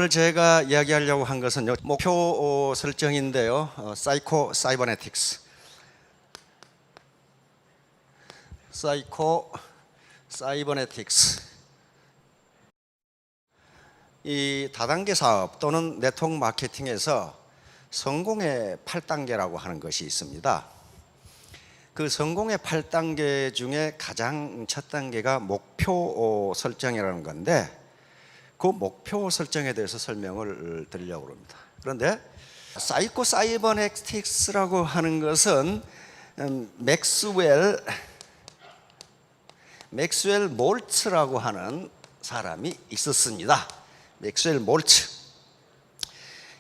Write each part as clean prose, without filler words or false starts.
오늘 제가 이야기하려고 한 것은 목표 설정인데요. 사이코 사이버네틱스. 사이코 사이버네틱스. 이 다단계 사업 또는 네트워크 마케팅에서 성공의 8단계라고 하는 것이 있습니다. 그 성공의 8단계 중에 가장 첫 단계가 목표 설정이라는 건데, 그 목표 설정에 대해서 설명을 드리려고 합니다. 그런데 사이코 사이버네틱스라고 하는 것은 맥스웰 몰츠라고 하는 사람이 있었습니다. 맥스웰 몰츠.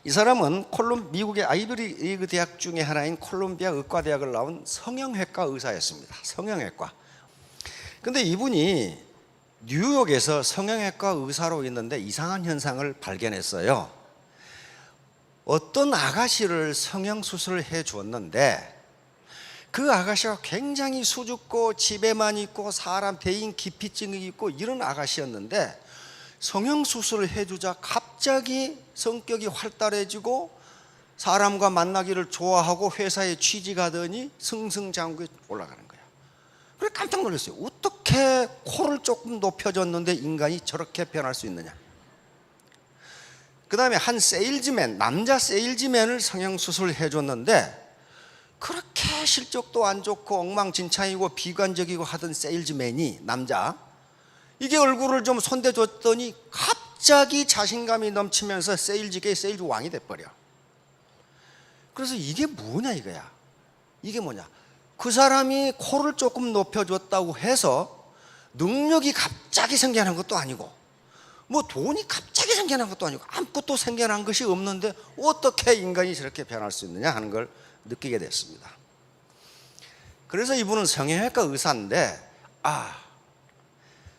이 사람은 미국의 아이비리그 대학 중에 하나인 콜롬비아 의과대학을 나온 성형외과 의사였습니다. 성형외과. 근데 이분이 뉴욕에서 성형외과 의사로 있는데 이상한 현상을 발견했어요. 어떤 아가씨를 성형수술을 해 주었는데 그 아가씨가 굉장히 수줍고 집에만 있고 사람 대인 기피증이 있고 이런 아가씨였는데, 성형수술을 해주자 갑자기 성격이 활달해지고 사람과 만나기를 좋아하고 회사에 취직하더니 승승장구에 올라가는 거예요. 그래 깜짝 놀랐어요. 어떻게 코를 조금 높여줬는데 인간이 저렇게 변할 수 있느냐. 그 다음에 한 세일즈맨, 남자 세일즈맨을 성형수술을 해줬는데 그렇게 실적도 안 좋고 엉망진창이고 비관적이고 하던 세일즈맨이, 남자, 이게 얼굴을 좀 손대줬더니 갑자기 자신감이 넘치면서 세일즈계의 세일즈 왕이 돼버려. 그래서 이게 뭐냐 이거야. 이게 뭐냐, 그 사람이 코를 조금 높여줬다고 해서 능력이 갑자기 생겨난 것도 아니고 뭐 돈이 갑자기 생겨난 것도 아니고 아무것도 생겨난 것이 없는데 어떻게 인간이 저렇게 변할 수 있느냐 하는 걸 느끼게 됐습니다. 그래서 이분은 성형외과 의사인데,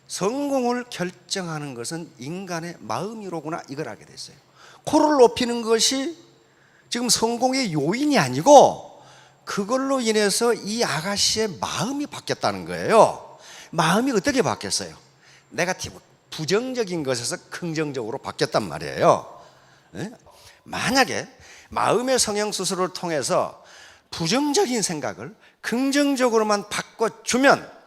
성공을 결정하는 것은 인간의 마음이로구나, 이걸 알게 됐어요. 코를 높이는 것이 지금 성공의 요인이 아니고 그걸로 인해서 이 아가씨의 마음이 바뀌었다는 거예요. 마음이 어떻게 바뀌었어요? 네거티브, 부정적인 것에서 긍정적으로 바뀌었단 말이에요. 만약에 마음의 성형수술을 통해서 부정적인 생각을 긍정적으로만 바꿔주면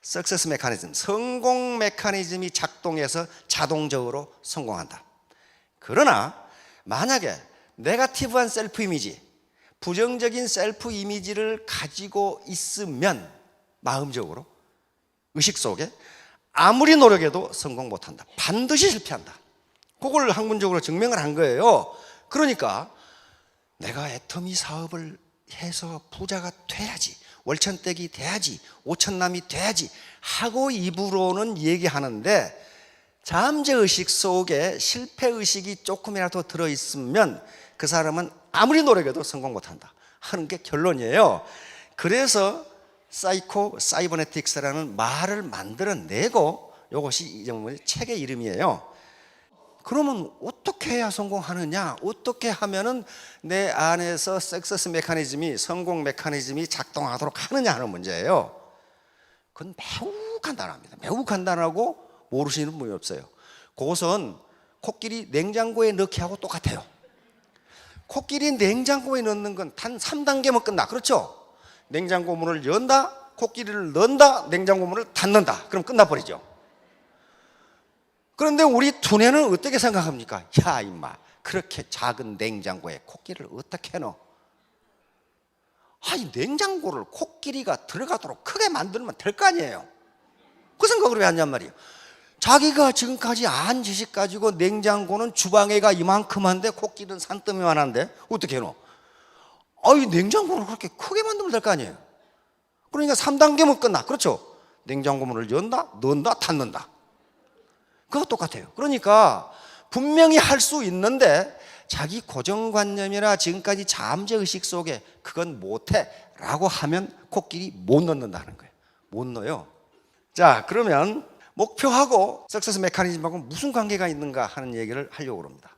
석세스 메커니즘, 성공 메커니즘이 작동해서 자동적으로 성공한다. 그러나 만약에 네거티브한 셀프 이미지, 부정적인 셀프 이미지를 가지고 있으면 마음적으로, 의식 속에 아무리 노력해도 성공 못한다. 반드시 실패한다. 그걸 학문적으로 증명을 한 거예요. 그러니까 내가 애터미 사업을 해서 부자가 돼야지, 월천댁이 돼야지, 오천남이 돼야지 하고 입으로는 얘기하는데 잠재의식 속에 실패의식이 조금이라도 들어있으면 그 사람은 아무리 노력해도 성공 못한다 하는 게 결론이에요. 그래서 사이코 사이버네틱스라는 말을 만들어내고, 이것이 이 책의 이름이에요. 그러면 어떻게 해야 성공하느냐, 어떻게 하면은 내 안에서 석세스 메커니즘이, 성공 메커니즘이 작동하도록 하느냐 하는 문제예요. 그건 매우 간단합니다. 매우 간단하고 모르시는 분이 없어요. 그것은 코끼리 냉장고에 넣기 하고 똑같아요. 코끼리 냉장고에 넣는 건 단 3단계면 끝나. 그렇죠? 냉장고 문을 연다, 코끼리를 넣는다, 냉장고 문을 닫는다. 그럼 끝나버리죠. 그런데 우리 두뇌는 어떻게 생각합니까? 야 임마, 그렇게 작은 냉장고에 코끼리를 어떻게 넣어? 이 냉장고를 코끼리가 들어가도록 크게 만들면 될 거 아니에요. 그 생각을 왜 하냔 말이에요. 자기가 지금까지 안 지식 가지고 냉장고는 주방에가 이만큼한데 코끼리는 산더미만한데 어떻게 넣어? 이 냉장고를 그렇게 크게 만들면 될 거 아니에요. 그러니까 3단계면 끝나. 그렇죠? 냉장고 문을 연다, 넣는다, 닫는다. 그거 똑같아요. 그러니까 분명히 할 수 있는데 자기 고정관념이나 지금까지 잠재의식 속에 그건 못해 라고 하면 코끼리 못 넣는다는 거예요. 못 넣어요. 자, 그러면 목표하고 석세스 메커니즘하고 무슨 관계가 있는가 하는 얘기를 하려고 합니다.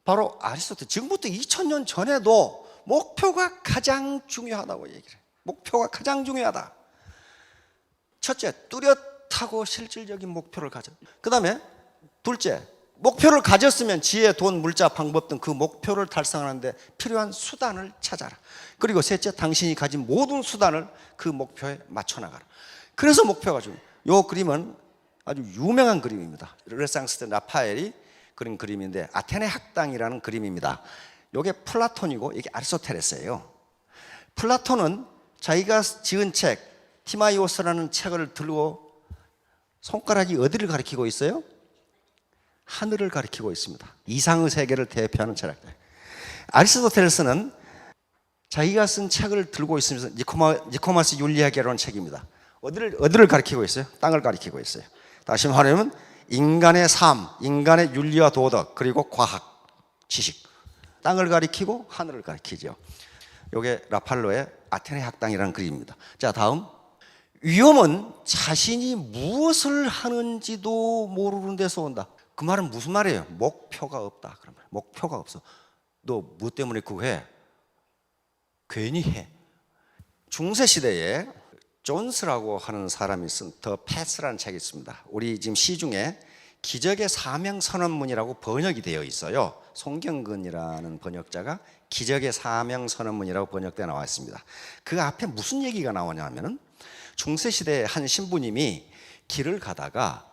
바로 아리스토텔, 지금부터 2000년 전에도 목표가 가장 중요하다고 얘기를 해요. 목표가 가장 중요하다. 첫째, 뚜렷하고 실질적인 목표를 가져. 그 다음에 둘째, 목표를 가졌으면 지혜, 돈, 물자, 방법 등 그 목표를 달성하는데 필요한 수단을 찾아라. 그리고 셋째, 당신이 가진 모든 수단을 그 목표에 맞춰 나가라. 그래서 목표가 중요해요. 이 그림은 아주 유명한 그림입니다. 르네상스 때 라파엘이 그린 그림인데 아테네 학당이라는 그림입니다. 이게 플라톤이고 이게 아리스토텔레스예요. 플라톤은 자기가 지은 책 티마이오스라는 책을 들고 손가락이 어디를 가리키고 있어요? 하늘을 가리키고 있습니다. 이상의 세계를 대표하는 철학자. 아리스토텔레스는 자기가 쓴 책을 들고 있으면서 니코마스 윤리학이라는 책입니다. 어디를 가리키고 있어요? 땅을 가리키고 있어요. 다시 말하면 인간의 삶, 인간의 윤리와 도덕, 그리고 과학, 지식. 땅을 가리키고 하늘을 가리키죠. 이게 라팔로의 아테네 학당이라는 그림입니다. 자, 다음. 위험은 자신이 무엇을 하는지도 모르는 데서 온다. 그 말은 무슨 말이에요? 목표가 없다. 그러면 목표가 없어. 너 뭐 때문에 그거 해? 괜히 해. 중세 시대에 존스라고 하는 사람이 쓴 더 패스라는 책이 있습니다. 우리 지금 시중에 기적의 사명 선언문이라고 번역이 되어 있어요. 송경근이라는 번역자가 기적의 사명 선언문이라고 번역되어 나와 있습니다. 그 앞에 무슨 얘기가 나오냐면은 중세 시대에 한 신부님이 길을 가다가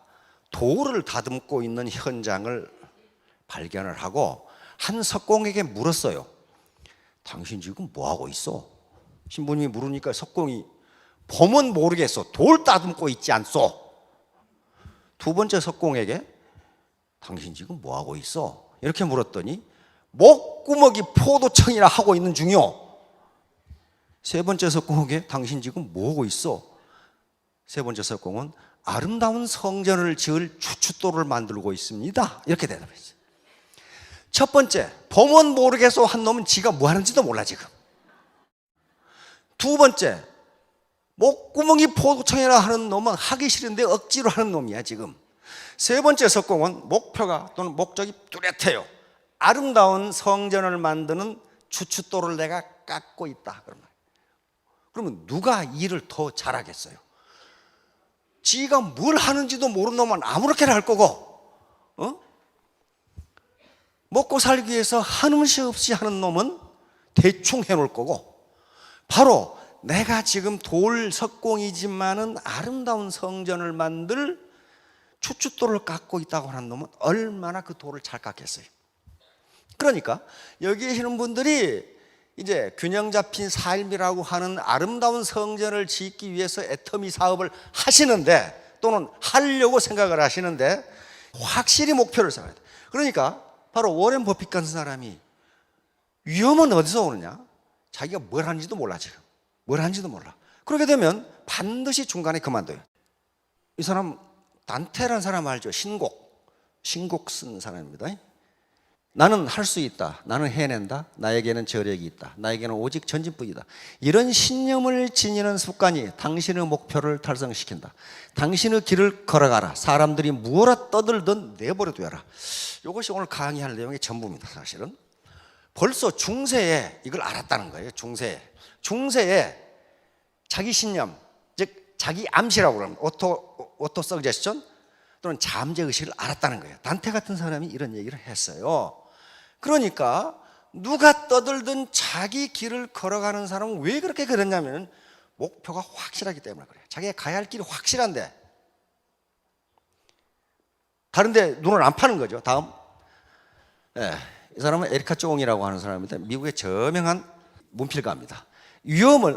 돌을 다듬고 있는 현장을 발견을 하고 한 석공에게 물었어요. 당신 지금 뭐 하고 있어? 신부님이 물으니까 석공이 보면 모르겠어. 돌 다듬고 있지 않소? 두 번째 석공에게 당신 지금 뭐 하고 있어? 이렇게 물었더니 목구멍이 포도청이나 하고 있는 중이요. 세 번째 석공에게 당신 지금 뭐 하고 있어? 세 번째 석공은 아름다운 성전을 지을 추춧돌을 만들고 있습니다. 이렇게 대답했어요. 첫 번째, 보면 모르겠어 한 놈은 지가 뭐 하는지도 몰라 지금. 두 번째, 목구멍이 포도청이라 하는 놈은 하기 싫은데 억지로 하는 놈이야 지금. 세 번째 석공은 목표가 또는 목적이 뚜렷해요. 아름다운 성전을 만드는 추춧돌을 내가 깎고 있다. 그러면 누가 일을 더 잘하겠어요? 지가 뭘 하는지도 모르는 놈은 아무렇게나 할 거고, 먹고 살기 위해서 한음식 없이 하는 놈은 대충 해놓을 거고, 바로 내가 지금 돌 석공이지만은 아름다운 성전을 만들 추춧돌을 깎고 있다고 하는 놈은 얼마나 그 돌을 잘 깎겠어요. 그러니까 여기 계시는 분들이 이제 균형 잡힌 삶이라고 하는 아름다운 성전을 짓기 위해서 애터미 사업을 하시는데, 또는 하려고 생각을 하시는데 확실히 목표를 세워야 돼. 그러니까 바로 워렌 버핏 같은 사람이 위험은 어디서 오느냐? 자기가 뭘 하는지도 몰라 지금. 뭘 하는지도 몰라. 그렇게 되면 반드시 중간에 그만둬요. 이 사람 단테라는 사람 알죠? 신곡 쓴 사람입니다. 나는 할 수 있다. 나는 해낸다. 나에게는 저력이 있다. 나에게는 오직 전진뿐이다. 이런 신념을 지니는 습관이 당신의 목표를 달성시킨다. 당신의 길을 걸어가라. 사람들이 무엇라 떠들든 내버려 둬라. 이것이 오늘 강의할 내용의 전부입니다. 사실은 벌써 중세에 이걸 알았다는 거예요. 중세에 자기 신념, 즉 자기 암시라고 그러면 오토 서제스션 또는 잠재 의식을 알았다는 거예요. 단테 같은 사람이 이런 얘기를 했어요. 그러니까 누가 떠들든 자기 길을 걸어가는 사람은 왜 그렇게 그랬냐면 목표가 확실하기 때문에 그래요. 자기가 가야 할 길이 확실한데 다른데 눈을 안 파는 거죠. 다음, 이 사람은 에리카 쫑이라고 하는 사람입니다. 미국의 저명한 문필가입니다.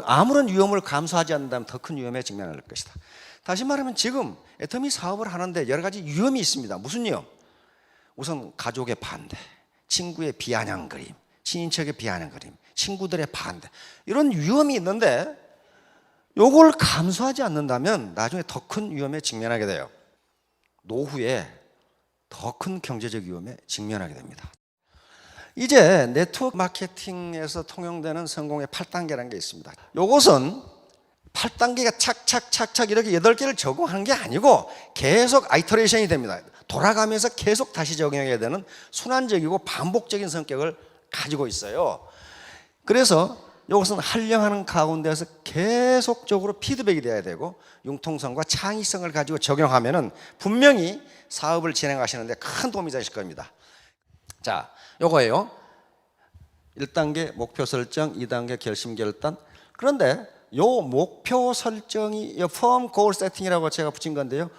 아무런 위험을 감수하지 않는다면 더 큰 위험에 직면할 것이다. 다시 말하면 지금 애터미 사업을 하는데 여러 가지 위험이 있습니다. 무슨 위험? 우선 가족의 반대, 친구의 비아냥 그림, 친인척의 비아냥 그림, 친구들의 반대, 이런 위험이 있는데 이걸 감수하지 않는다면 나중에 더 큰 위험에 직면하게 돼요. 노후에 더 큰 경제적 위험에 직면하게 됩니다. 이제 네트워크 마케팅에서 통용되는 성공의 8단계라는 게 있습니다. 이것은 8단계가 착착착착 이렇게 8개를 적용하는 게 아니고 계속 아이터레이션이 됩니다. 돌아가면서 계속 다시 적용해야 되는 순환적이고 반복적인 성격을 가지고 있어요. 그래서 이것은 활용하는 가운데서 계속적으로 피드백이 돼야 되고 융통성과 창의성을 가지고 적용하면은 분명히 사업을 진행하시는데 큰 도움이 되실 겁니다. 자, 요거예요. 1단계 목표 설정, 2단계 결심 결단. 그런데 요 목표 설정이 firm goal setting이라고 제가 붙인 건데요.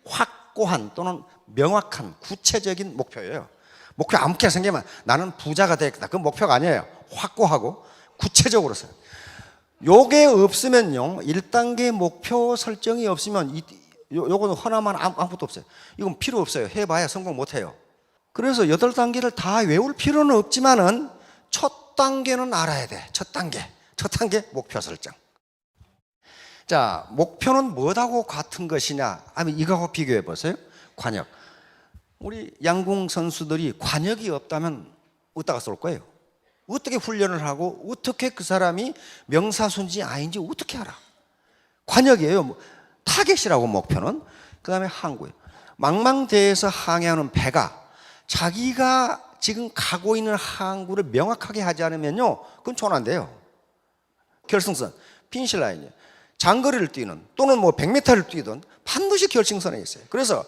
확고한 또는 명확한 구체적인 목표예요. 목표 아무렇게 생기면 나는 부자가 되겠다. 그건 목표가 아니에요. 확고하고 구체적으로 써요. 요게 없으면요, 1단계 목표 설정이 없으면 요거는 허나만 아무것도 없어요. 이건 필요 없어요. 해봐야 성공 못해요. 그래서 8단계를 다 외울 필요는 없지만은 첫 단계는 알아야 돼. 첫 단계 목표 설정. 자, 목표는 뭐하고 같은 것이냐? 아니, 이거하고 비교해 보세요. 관역. 우리 양궁 선수들이 관역이 없다면 어디다가 쏠 거예요? 어떻게 훈련을 하고 어떻게 그 사람이 명사순지 아닌지 어떻게 알아? 관역이에요. 타겟이라고 목표는. 그 다음에 항구예요. 망망대해에서 항해하는 배가 자기가 지금 가고 있는 항구를 명확하게 하지 않으면요, 그건 촌안돼요. 결승선, 피니시라인이에요. 장거리를 뛰는 또는 뭐 100m를 뛰든 반드시 결승선에 있어요. 그래서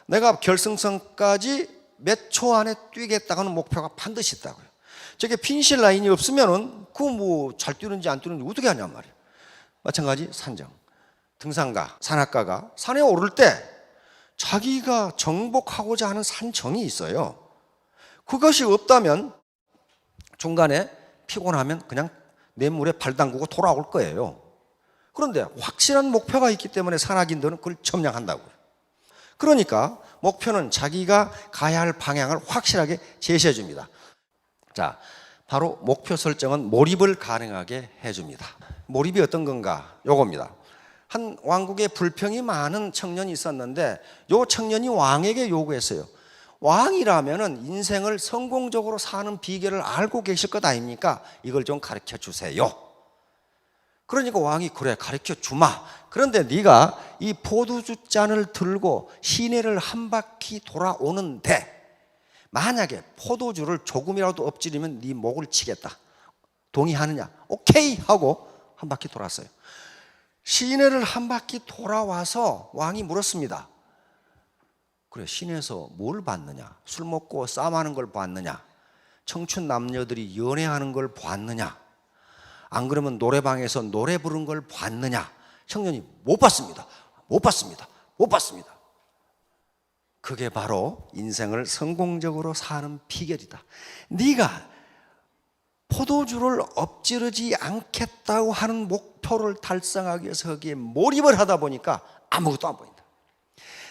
내가 결승선까지 몇 초 안에 뛰겠다는 목표가 반드시 있다고요. 저게 피니시 라인이 없으면은 그 뭐 잘 뛰는지 안 뛰는지 어떻게 하냔 말이에요. 마찬가지 산정, 등산가, 산악가가 산에 오를 때 자기가 정복하고자 하는 산정이 있어요. 그것이 없다면 중간에 피곤하면 그냥 냇물에 발 담그고 돌아올 거예요. 그런데 확실한 목표가 있기 때문에 산악인들은 그걸 점령한다고요. 그러니까 목표는 자기가 가야 할 방향을 확실하게 제시해 줍니다. 자, 바로 목표 설정은 몰입을 가능하게 해줍니다. 몰입이 어떤 건가? 요겁니다. 한 왕국에 불평이 많은 청년이 있었는데 요 청년이 왕에게 요구했어요. 왕이라면은 인생을 성공적으로 사는 비결을 알고 계실 것 아닙니까? 이걸 좀 가르쳐 주세요. 그러니까 왕이 그래, 가르쳐 주마. 그런데 네가 이 포도주 잔을 들고 시내를 한 바퀴 돌아오는데 만약에 포도주를 조금이라도 엎지르면 네 목을 치겠다. 동의하느냐? 오케이 하고 한 바퀴 돌았어요. 시내를 한 바퀴 돌아와서 왕이 물었습니다. 그래, 시내에서 뭘 봤느냐? 술 먹고 싸움하는 걸 봤느냐? 청춘 남녀들이 연애하는 걸 봤느냐? 안 그러면 노래방에서 노래 부른 걸 봤느냐? 청년이 못 봤습니다. 못 봤습니다. 못 봤습니다. 그게 바로 인생을 성공적으로 사는 비결이다. 네가 포도주를 엎지르지 않겠다고 하는 목표를 달성하기 위해서 거기에 몰입을 하다 보니까 아무것도 안 보인다.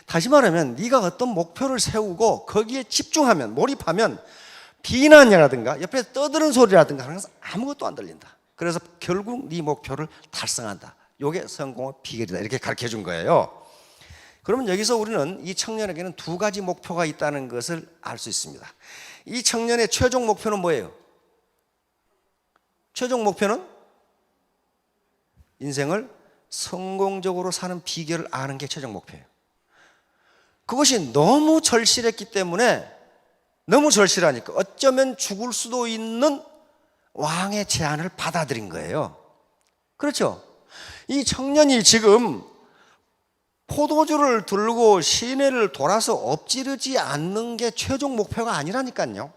다시 말하면 네가 어떤 목표를 세우고 거기에 집중하면, 몰입하면 비난이라든가 옆에서 떠드는 소리라든가 하는 것은 아무것도 안 들린다. 그래서 결국 네 목표를 달성한다. 이게 성공의 비결이다. 이렇게 가르쳐 준 거예요. 그러면 여기서 우리는 이 청년에게는 두 가지 목표가 있다는 것을 알 수 있습니다. 이 청년의 최종 목표는 뭐예요? 최종 목표는 인생을 성공적으로 사는 비결을 아는 게 최종 목표예요. 그것이 너무 절실했기 때문에, 너무 절실하니까 어쩌면 죽을 수도 있는 왕의 제안을 받아들인 거예요. 그렇죠? 이 청년이 지금 포도주를 들고 시내를 돌아서 엎지르지 않는 게 최종 목표가 아니라니까요.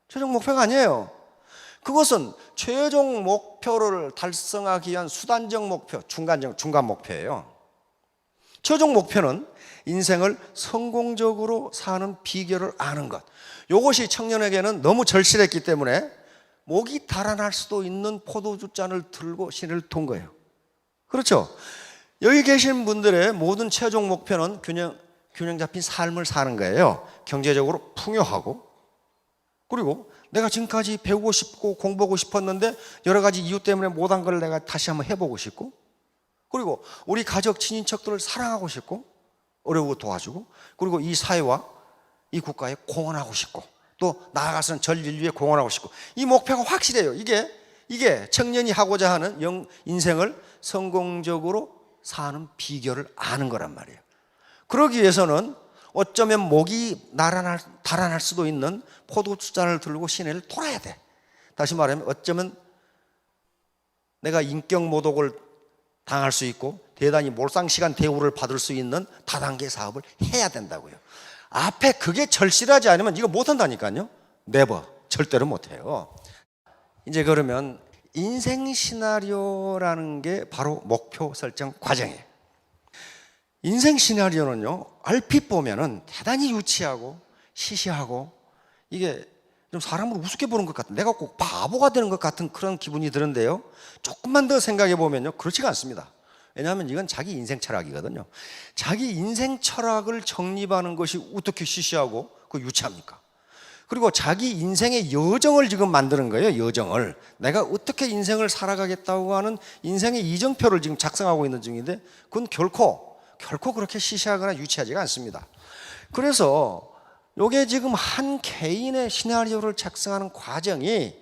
최종 목표가 아니에요. 그것은 최종 목표를 달성하기 위한 수단적 목표, 중간 목표예요. 최종 목표는 인생을 성공적으로 사는 비결을 아는 것. 이것이 청년에게는 너무 절실했기 때문에 목이 달아날 수도 있는 포도주 잔을 들고 시내를 돈 거예요. 그렇죠? 여기 계신 분들의 모든 최종 목표는 균형 잡힌 삶을 사는 거예요. 경제적으로 풍요하고, 그리고 내가 지금까지 배우고 싶고 공부하고 싶었는데 여러 가지 이유 때문에 못한 걸 내가 다시 한번 해보고 싶고, 그리고 우리 가족 친인척들을 사랑하고 싶고 어려우고 도와주고, 그리고 이 사회와 이 국가에 공헌하고 싶고, 또 나아가서는 전 인류에 공헌하고 싶고, 이 목표가 확실해요. 이게 청년이 하고자 하는 인생을 성공적으로 사는 비결을 아는 거란 말이에요. 그러기 위해서는 어쩌면 목이 달아날 수도 있는 포도주잔을 들고 시내를 돌아야 돼. 다시 말하면 어쩌면 내가 인격 모독을 당할 수 있고 대단히 몰상시간 대우를 받을 수 있는 다단계 사업을 해야 된다고요. 앞에 그게 절실하지 않으면 이거 못한다니까요. 네버, 절대로 못해요. 이제 그러면 인생 시나리오라는 게 바로 목표 설정 과정이에요. 인생 시나리오는요, 얼핏 보면은 대단히 유치하고 시시하고 이게 좀 사람을 우습게 보는 것 같은, 내가 꼭 바보가 되는 것 같은 그런 기분이 드는데요, 조금만 더 생각해 보면요, 그렇지가 않습니다. 왜냐하면 이건 자기 인생 철학이거든요. 자기 인생 철학을 정립하는 것이 어떻게 시시하고 그 유치합니까? 그리고 자기 인생의 여정을 지금 만드는 거예요. 여정을. 내가 어떻게 인생을 살아가겠다고 하는 인생의 이정표를 지금 작성하고 있는 중인데, 그건 결코 그렇게 시시하거나 유치하지가 않습니다. 그래서 이게 지금 한 개인의 시나리오를 작성하는 과정이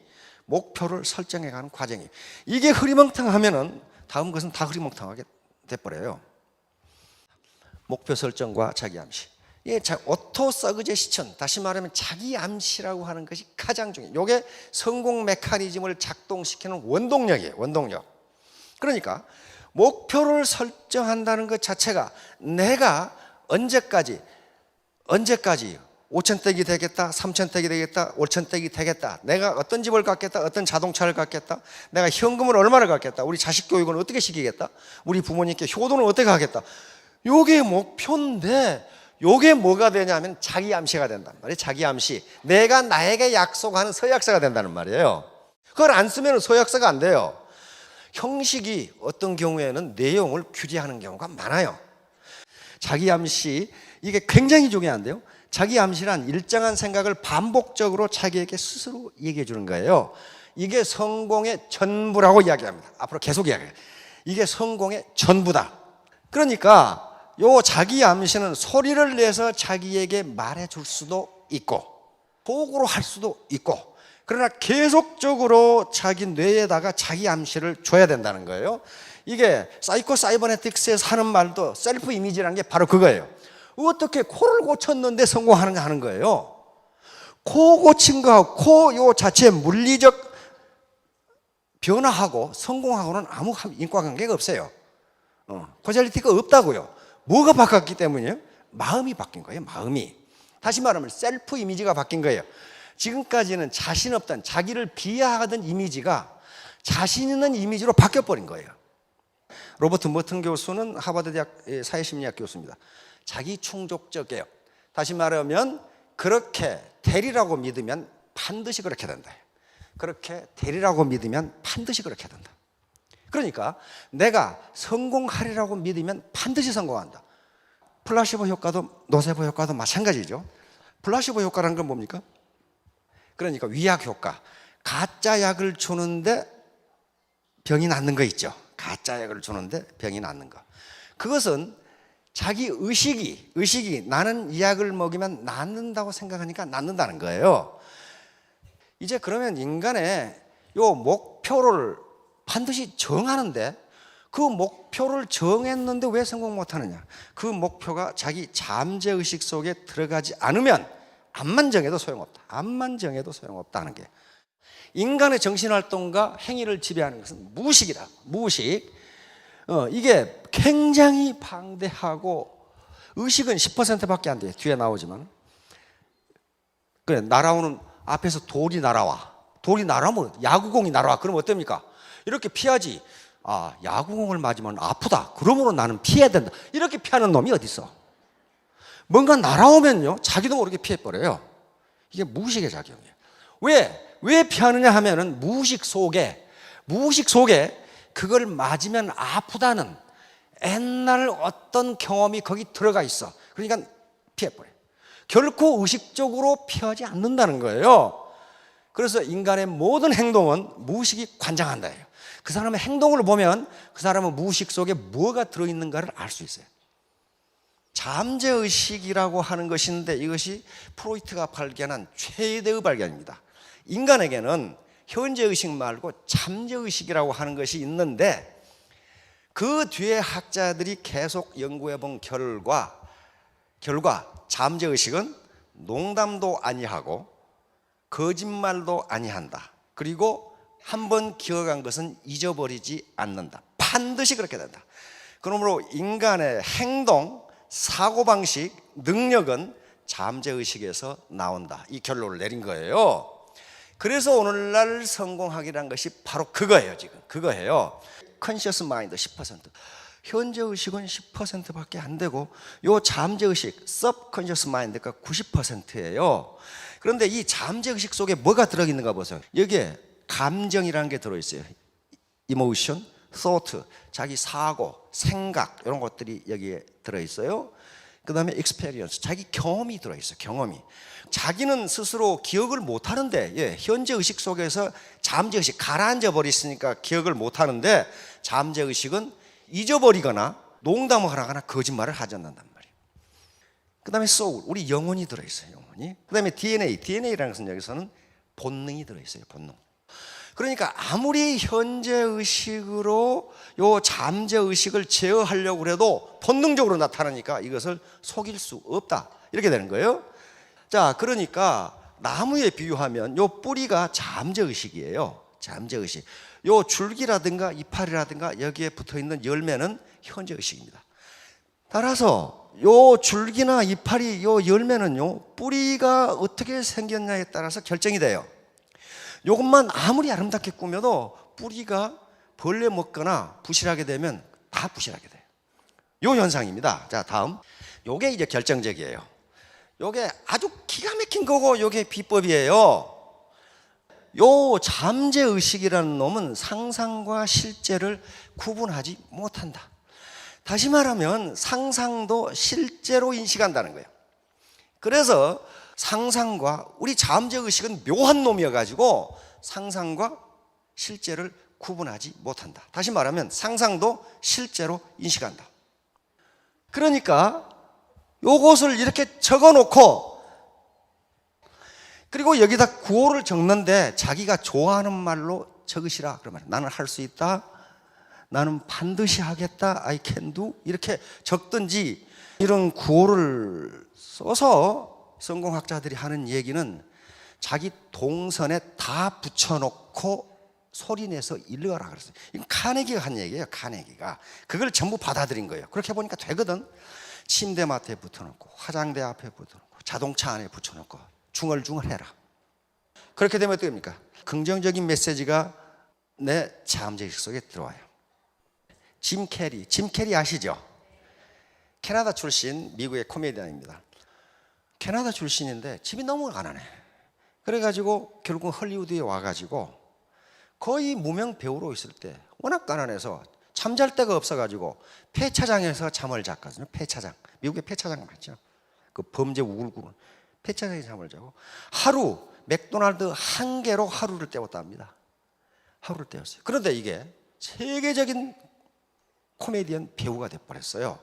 목표를 설정해가는 과정이에요. 이게 흐리멍텅하면은 다음 것은 다 흐리멍텅하게 돼버려요. 목표 설정과 자기 암시. 예, 오토 서그제스천, 다시 말하면 자기 암시라고 하는 것이 가장 중요해요. 이게 성공 메커니즘을 작동시키는 원동력이에요. 원동력. 그러니까 목표를 설정한다는 것 자체가 내가 언제까지 5,000댁이 되겠다, 3,000댁이 되겠다, 5,000댁이 되겠다, 내가 어떤 집을 갖겠다, 어떤 자동차를 갖겠다, 내가 현금을 얼마를 갖겠다, 우리 자식 교육은 어떻게 시키겠다, 우리 부모님께 효도는 어떻게 하겠다, 요게 목표인데, 요게 뭐가 되냐면 자기 암시가 된단 말이에요. 자기 암시. 내가 나에게 약속하는 서약서가 된다는 말이에요. 그걸 안 쓰면 서약서가 안 돼요. 형식이 어떤 경우에는 내용을 규제하는 경우가 많아요. 자기 암시, 이게 굉장히 중요한데요. 자기 암시란 일정한 생각을 반복적으로 자기에게 스스로 얘기해 주는 거예요. 이게 성공의 전부라고 이야기합니다. 앞으로 계속 이야기해요. 이게 성공의 전부다. 그러니까 요 자기 암시는 소리를 내서 자기에게 말해 줄 수도 있고 도구로 할 수도 있고, 그러나 계속적으로 자기 뇌에다가 자기 암시를 줘야 된다는 거예요. 이게 사이코 사이버네틱스에서 하는 말도 셀프 이미지라는 게 바로 그거예요. 어떻게 코를 고쳤는데 성공하느냐 하는 거예요. 코 고친 거하고 코 요 자체의 물리적 변화하고 성공하고는 아무 인과관계가 없어요. 코잘리티가 없다고요. 뭐가 바뀌었기 때문이에요? 마음이 바뀐 거예요. 마음이. 다시 말하면 셀프 이미지가 바뀐 거예요. 지금까지는 자신 없던, 자기를 비하하던 이미지가 자신 있는 이미지로 바뀌어버린 거예요. 로버트 머튼 교수는 하버드 대학 사회심리학 교수입니다. 자기 충족적이에요. 다시 말하면 그렇게 되리라고 믿으면 반드시 그렇게 된다. 그렇게 되리라고 믿으면 반드시 그렇게 된다. 그러니까 내가 성공하리라고 믿으면 반드시 성공한다. 플라시보 효과도 노세보 효과도 마찬가지죠. 플라시보 효과라는 건 뭡니까? 그러니까 위약 효과. 가짜 약을 주는데 병이 낫는 거 있죠. 가짜 약을 주는데 병이 낫는 거. 그것은 자기 의식이 나는 이 약을 먹이면 낫는다고 생각하니까 낫는다는 거예요. 이제 그러면 인간의 요 목표를 반드시 정하는데, 그 목표를 정했는데 왜 성공 못하느냐? 그 목표가 자기 잠재의식 속에 들어가지 않으면 암만 정해도 소용없다. 암만 정해도 소용없다는 게, 인간의 정신활동과 행위를 지배하는 것은 무의식이다. 무의식. 이게 굉장히 방대하고, 의식은 10%밖에 안 돼요. 뒤에 나오지만. 그래, 날아오는 앞에서 돌이 날아와. 돌이 날아오면 야구공이 날아와. 그럼 어떻습니까? 이렇게 피하지. 아, 야구공을 맞으면 아프다. 그러므로 나는 피해야 된다. 이렇게 피하는 놈이 어디 있어? 뭔가 날아오면요, 자기도 모르게 피해버려요. 이게 무의식의 작용이에요. 왜 피하느냐 하면은 무의식 속에 그걸 맞으면 아프다는 옛날 어떤 경험이 거기 들어가 있어. 그러니까 피해버려요. 결코 의식적으로 피하지 않는다는 거예요. 그래서 인간의 모든 행동은 무의식이 관장한다. 그 사람의 행동을 보면 그 사람은 무의식 속에 뭐가 들어있는가를 알 수 있어요. 잠재의식이라고 하는 것인데, 이것이 프로이트가 발견한 최대의 발견입니다. 인간에게는 현재의식 말고 잠재의식이라고 하는 것이 있는데, 그 뒤에 학자들이 계속 연구해 본 결과 잠재의식은 농담도 아니하고 거짓말도 아니한다. 그리고 한번 기억한 것은 잊어버리지 않는다. 반드시 그렇게 된다. 그러므로 인간의 행동, 사고방식, 능력은 잠재의식에서 나온다. 이 결론을 내린 거예요. 그래서 오늘날 성공학이라는 것이 바로 그거예요. 지금 그거예요. 컨셔스 마인드 10%, 현재의식은 10%밖에 안 되고 요 잠재의식, subconscious mind가 90%예요. 그런데 이 잠재의식 속에 뭐가 들어있는가 보세요. 여기에 감정이라는 게 들어있어요. emotion, thought, 자기 사고, 생각 이런 것들이 여기에 들어있어요. 그 다음에 experience, 자기 경험이 들어있어요. 경험이. 자기는 스스로 기억을 못하는데 현재의식 속에서 잠재의식 가라앉아 버렸으니까 기억을 못하는데 잠재의식은 잊어버리거나 농담을 하거나 거짓말을 하지 않는단 말이에요. 그 다음에 soul, 우리 영혼이 들어있어요. 영혼이. 그 다음에 DNA라는 것은 여기서는 본능이 들어있어요. 본능. 그러니까 아무리 현재의식으로 요 잠재의식을 제어하려고 해도 본능적으로 나타나니까 이것을 속일 수 없다. 이렇게 되는 거예요. 자, 그러니까 나무에 비유하면 요 뿌리가 잠재의식이에요. 잠재의식. 요 줄기라든가 이파리라든가 여기에 붙어있는 열매는 현재의식입니다. 따라서 요 줄기나 이파리, 요 열매는요 뿌리가 어떻게 생겼냐에 따라서 결정이 돼요. 요것만 아무리 아름답게 꾸며도 뿌리가 벌레 먹거나 부실하게 되면 다 부실하게 돼요. 요 현상입니다. 자, 다음. 요게 이제 결정적이에요. 요게 아주 기가 막힌 거고 요게 비법이에요. 요 잠재의식이라는 놈은 상상과 실제를 구분하지 못한다. 다시 말하면 상상도 실제로 인식한다는 거예요. 그래서 상상과 우리 잠재의식은 묘한 놈이어가지고 상상과 실제를 구분하지 못한다. 다시 말하면 상상도 실제로 인식한다. 그러니까 요것을 이렇게 적어놓고 그리고 여기다 구호를 적는데 자기가 좋아하는 말로 적으시라 그러면 나는 할 수 있다, 나는 반드시 하겠다, I can do 이렇게 적든지 이런 구호를 써서 성공학자들이 하는 얘기는 자기 동선에 다 붙여놓고 소리내서 읽어라 그랬어요. 이건 카네기가 한 얘기예요. 카네기가 그걸 전부 받아들인 거예요. 그렇게 보니까 되거든. 침대 맡에 붙여놓고 화장대 앞에 붙여놓고 자동차 안에 붙여놓고 중얼중얼해라. 그렇게 되면 어떻게 됩니까? 긍정적인 메시지가 내 잠재의식 속에 들어와요. 짐 캐리 아시죠? 캐나다 출신 미국의 코미디언입니다. 캐나다 출신인데 집이 너무 가난해. 그래가지고 결국 헐리우드에 와가지고 거의 무명 배우로 있을 때 워낙 가난해서 잠잘 데가 없어가지고 폐차장에서 잠을 잤거든요. 폐차장. 미국에 폐차장 맞죠? 그 범죄 우글우글 폐차장에서 잠을 자고 하루 맥도날드 한 개로 하루를 때웠다 합니다. 하루를 때웠어요. 그런데 이게 세계적인 코미디언 배우가 돼버렸어요.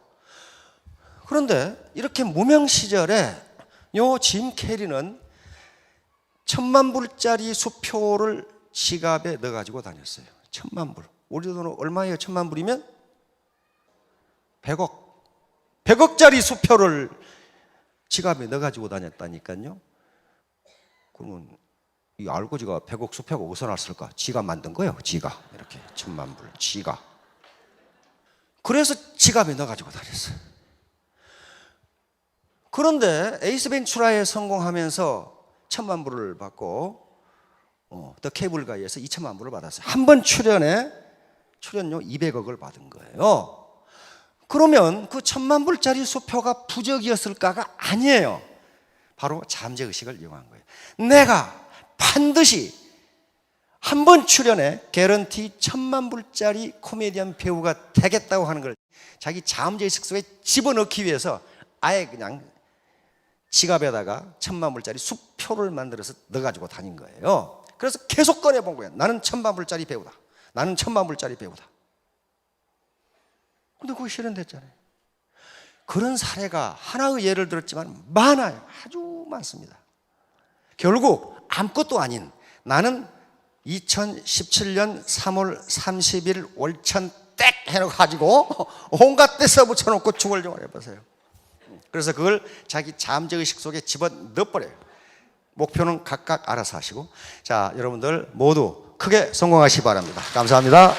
그런데 이렇게 무명 시절에 요 짐 캐리는 1,000만 불짜리 수표를 지갑에 넣어가지고 다녔어요. 1,000만 불. 우리 돈은 얼마예요? 1,000만 불이면? 100억. 100억짜리 수표를 지갑에 넣어가지고 다녔다니까요. 그러면 이 알고지가 100억 수표가 어디서 났을까? 지가 만든 거예요. 지가. 이렇게 1,000만 불. 지가. 그래서 지갑에 넣어가지고 다녔어요. 그런데 에이스 벤츄라에 성공하면서 1,000만 불을 받고 더 케이블 가이에서 2,000만 불을 받았어요. 한 번 출연료 200억을 받은 거예요. 그러면 그 1,000만 불짜리 수표가 부적이었을까가 아니에요. 바로 잠재의식을 이용한 거예요. 내가 반드시 한 번 출연에 개런티 1,000만 불짜리 코미디언 배우가 되겠다고 하는 걸 자기 잠재의식 속에 집어넣기 위해서 아예 그냥 지갑에다가 1,000만 불짜리 수표를 만들어서 넣어가지고 다닌 거예요. 그래서 계속 꺼내본 거예요. 나는 1,000만 불짜리 배우다. 나는 1,000만 불짜리 배우다. 근데 그거 실현됐잖아요. 그런 사례가 하나의 예를 들었지만 많아요. 아주 많습니다. 결국 아무것도 아닌 나는 2017년 3월 30일 월천 땡 해가지고 온갖 데 써붙여놓고 중얼중얼 해보세요. 그래서 그걸 자기 잠재의식 속에 집어넣어버려요. 목표는 각각 알아서 하시고. 자, 여러분들 모두 크게 성공하시기 바랍니다. 감사합니다.